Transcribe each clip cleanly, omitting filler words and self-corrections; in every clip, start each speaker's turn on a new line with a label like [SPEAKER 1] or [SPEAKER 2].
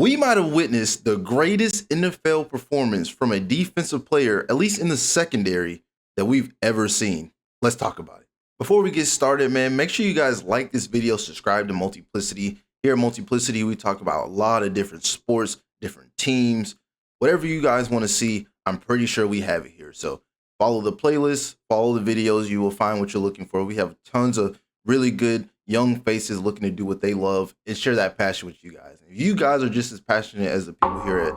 [SPEAKER 1] We might have witnessed the greatest NFL performance from a defensive player, at least in the secondary, that we've ever seen. Let's talk about it. Before we get started, man, make sure you guys like this video, subscribe to Multiplicity. Here at Multiplicity, we talk about a lot of different sports, different teams, whatever you guys want to see. I'm pretty sure we have it here. So follow the playlist, follow the videos. You will find what you're looking for. We have tons of really good young faces looking to do what they love and share that passion with you guys. If you guys are just as passionate as the people here at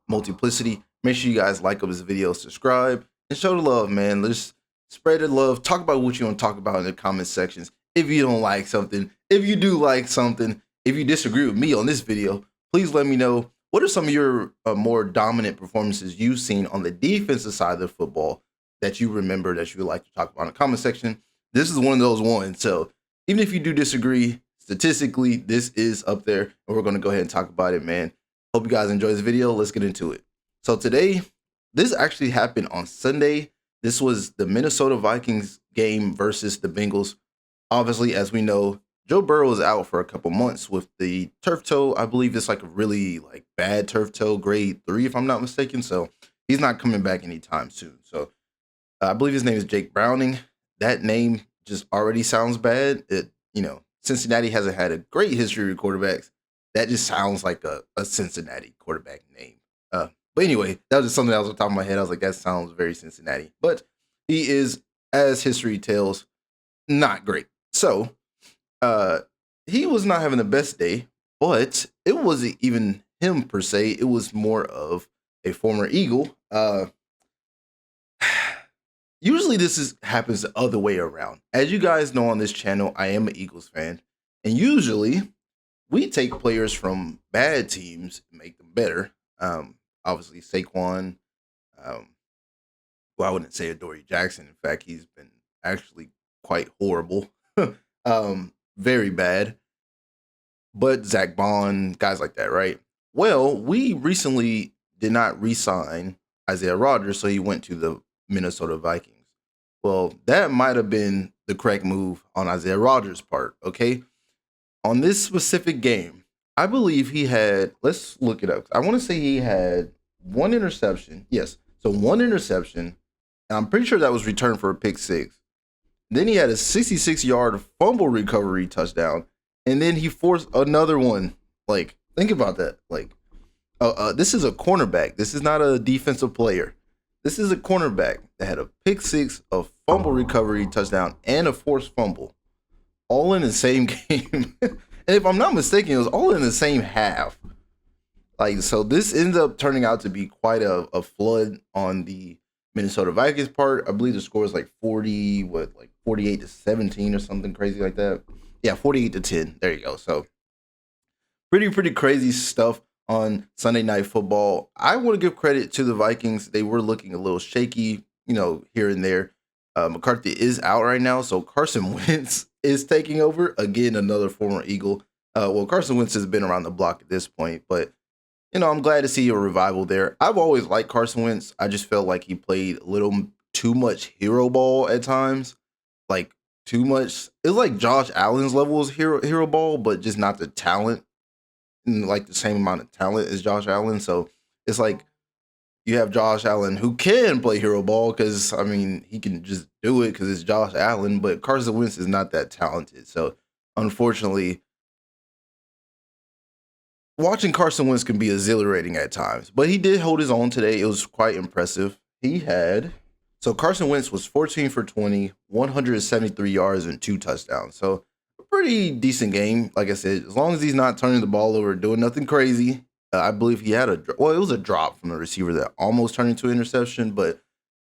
[SPEAKER 1] Multiplicity, make sure you guys like up this video, subscribe, and show the love, man. Let's spread the love. Talk about what you want to talk about in the comment sections. If you don't like something, if you do like something, if you disagree with me on this video, please let me know. What are some of your more dominant performances you've seen on the defensive side of the football that you remember that you would like to talk about in the comment section? This is one of those ones. So even if you do disagree, statistically, this is up there, and we're going to go ahead and talk about it, man. Hope you guys enjoy this video. Let's get into it. So today, this actually happened on Sunday. This was the Minnesota Vikings game versus the Bengals. Obviously, as we know, Joe Burrow is out for a couple months with the turf toe. I believe it's like a really bad turf toe, grade 3, if I'm not mistaken. So he's not coming back anytime soon. So I believe his name is Jake Browning. That name just already sounds bad. Cincinnati hasn't had a great history with quarterbacks. That just sounds like a Cincinnati quarterback name. But anyway, that was just something that was on top of my head. I was like, that sounds very Cincinnati. But he is, as history tells, not great. So he was not having the best day, but it wasn't even him per se. It was more of a former Eagle. Usually this happens the other way around. As you guys know on this channel, I am an Eagles fan. And usually we take players from bad teams and make them better. Obviously Saquon, well, I wouldn't say Adoree Jackson. In fact, he's been actually quite horrible. Very bad. But Zach Bond, guys like that, right? Well, we recently did not re-sign Isaiah Rodgers, so he went to the Minnesota Vikings. Well, that might have been the correct move on Isaiah Rodgers' part, okay? On this specific game, I believe he had, let's look it up. I want to say he had one interception. Yes, so one interception, and I'm pretty sure that was returned for a pick 6. Then he had a 66-yard fumble recovery touchdown, and then he forced another one. Think about that. This is a cornerback. This is not a defensive player. This is a cornerback that had a pick 6, a fumble recovery touchdown, and a forced fumble, all in the same game. And if I'm not mistaken, it was all in the same half. So this ends up turning out to be quite a flood on the Minnesota Vikings part. I believe the score is 48-17 or something crazy like that. Yeah, 48-10. There you go. So pretty crazy stuff on Sunday Night Football. I want to give credit to the Vikings. They were looking a little shaky, here and there. McCarthy is out right now, so Carson Wentz is taking over. Again, another former Eagle. Well, Carson Wentz has been around the block at this point, but I'm glad to see a revival there. I've always liked Carson Wentz. I just felt like he played a little too much hero ball at times. Too much. It was like Josh Allen's level of hero ball, but just not the talent. The same amount of talent as Josh Allen. So it's like you have Josh Allen who can play hero ball because, he can just do it because it's Josh Allen, but Carson Wentz is not that talented. So unfortunately, watching Carson Wentz can be exhilarating at times, but he did hold his own today. It was quite impressive. So Carson Wentz was 14 for 20, 173 yards and 2 touchdowns. So pretty decent game. Like I said, as long as he's not turning the ball over, doing nothing crazy. I believe he had it was a drop from the receiver that almost turned into an interception, but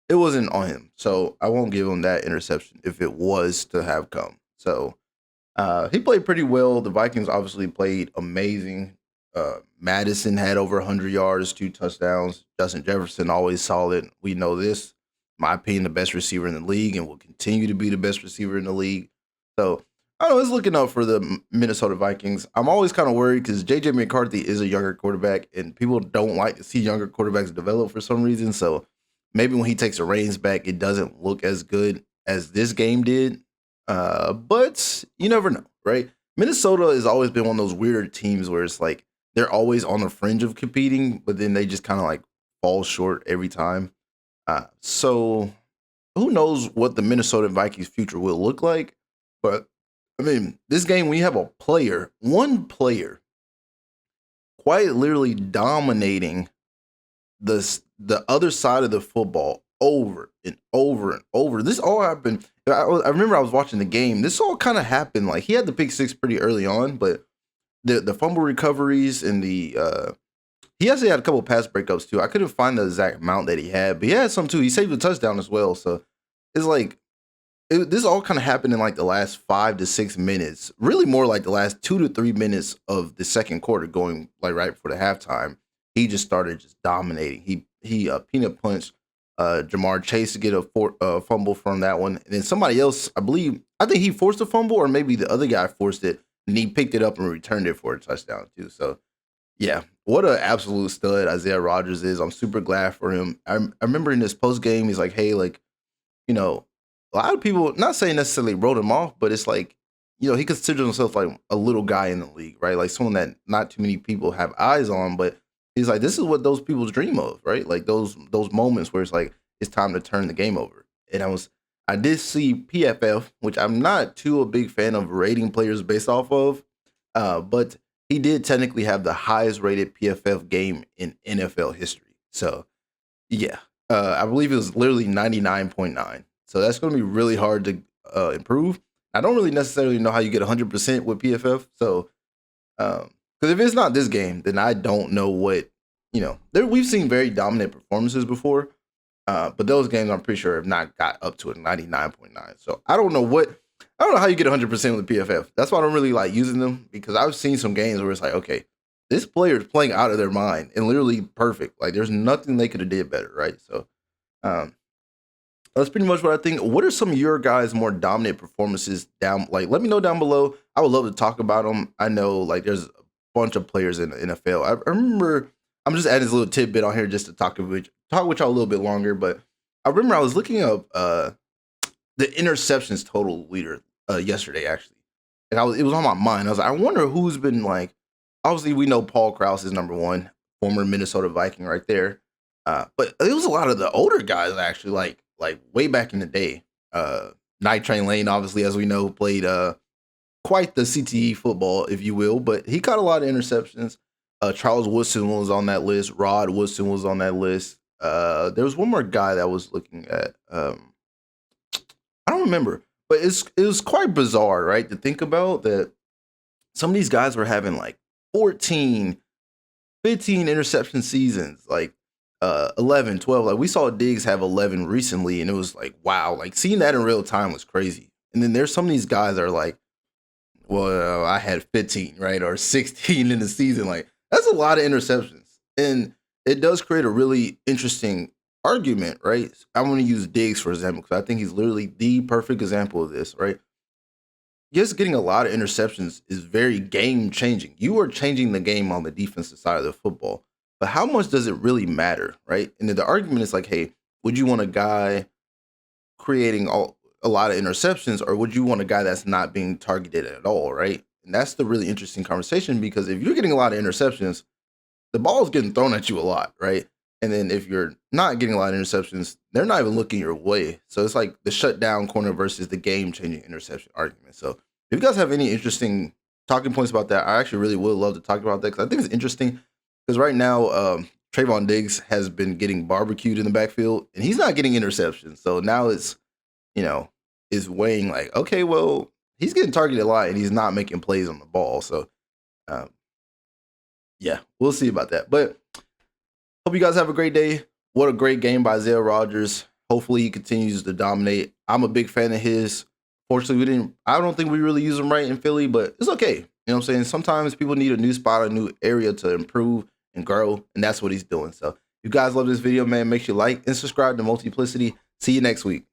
[SPEAKER 1] it wasn't on him. So I won't give him that interception if it was to have come. So he played pretty well. The Vikings obviously played amazing. Madison had over 100 yards, 2 touchdowns. Justin Jefferson always solid. We know this. In my opinion, the best receiver in the league and will continue to be the best receiver in the league. So I don't know, it's looking up for the Minnesota Vikings. I'm always kind of worried because J.J. McCarthy is a younger quarterback, and people don't like to see younger quarterbacks develop for some reason. So maybe when he takes the reins back, it doesn't look as good as this game did. But you never know, right? Minnesota has always been one of those weird teams where it's they're always on the fringe of competing, but then they just kind of like fall short every time. So who knows what the Minnesota Vikings future will look like? But I mean, this game, when you have one player, quite literally dominating the other side of the football over and over and over. This all happened. I remember I was watching the game. This all kind of happened. Like he had the pick six pretty early on, but the fumble recoveries and he actually had a couple of pass breakups too. I couldn't find the exact amount that he had, but he had some too. He saved a touchdown as well. So it's like this all kind of happened in like the last 5 to 6 minutes, really more like the last 2 to 3 minutes of the second quarter, going like right before the halftime. He just started just dominating. He peanut punched Jamar Chase to get a fumble from that one, and then somebody else, I think he forced a fumble, or maybe the other guy forced it, and he picked it up and returned it for a touchdown too. So yeah, what an absolute stud Isaiah Rodgers is. I'm super glad for him. I remember in this post game, he's like, hey, like, you know, a lot of people, not saying necessarily wrote him off, but it's like, you know, he considers himself like a little guy in the league, right? Like someone that not too many people have eyes on, but he's like, this is what those people dream of, right? Like those moments where it's like, it's time to turn the game over. And I did see PFF, which I'm not too a big fan of rating players based off of, but he did technically have the highest rated PFF game in NFL history. So yeah, I believe it was literally 99.9. So that's going to be really hard to improve. I don't really necessarily know how you get 100% with PFF. So, because if it's not this game, then I don't know what, you know, we've seen very dominant performances before, but those games I'm pretty sure have not got up to a 99.9. So I don't know how you get 100% with PFF. That's why I don't really like using them, because I've seen some games where it's like, okay, this player is playing out of their mind and literally perfect. Like there's nothing they could have did better, right? So, that's pretty much what I think. What are some of your guys' more dominant performances down? Like, let me know down below. I would love to talk about them. I know, like, there's a bunch of players in the NFL. I remember, I'm just adding this little tidbit on here just to talk with y'all a little bit longer. But I remember I was looking up the interceptions total leader yesterday, actually, and it was on my mind. I was like, I wonder who's been like. Obviously, we know Paul Krause is number one, former Minnesota Viking, right there. But it was a lot of the older guys actually, like way back in the day. Night Train Lane, obviously, as we know, played quite the CTE football, if you will, but he caught a lot of interceptions. Charles Woodson was on that list. Rod Woodson was on that list. There was one more guy that I was looking at. I don't remember, but it was quite bizarre, right? To think about that some of these guys were having like 14, 15 interception seasons, like 11, 12. Like we saw Diggs have 11 recently, and it was like, wow, like seeing that in real time was crazy. And then there's some of these guys that are like, well, I had 15, right? Or 16 in the season. Like that's a lot of interceptions. And it does create a really interesting argument, right? I'm going to use Diggs, for example, because I think he's literally the perfect example of this, right? Just getting a lot of interceptions is very game changing. You are changing the game on the defensive side of the football. But how much does it really matter, right? And the argument is like, hey, would you want a guy creating a lot of interceptions, or would you want a guy that's not being targeted at all, right? And that's the really interesting conversation, because if you're getting a lot of interceptions, the ball is getting thrown at you a lot, right? And then if you're not getting a lot of interceptions, they're not even looking your way. So it's like the shutdown corner versus the game-changing interception argument. So if you guys have any interesting talking points about that, I actually really would love to talk about that, because I think it's interesting. Because right now, Trayvon Diggs has been getting barbecued in the backfield, and he's not getting interceptions. So now it's weighing like, okay, well, he's getting targeted a lot, and he's not making plays on the ball. So, yeah, we'll see about that. But hope you guys have a great day. What a great game by Isaiah Rodgers. Hopefully he continues to dominate. I'm a big fan of his. Fortunately, I don't think we really use him right in Philly, but it's okay. You know what I'm saying? Sometimes people need a new spot, a new area to improve and grow, and that's what he's doing. So if you guys love this video, man, make sure you like and subscribe to Multiplicity. See you next week.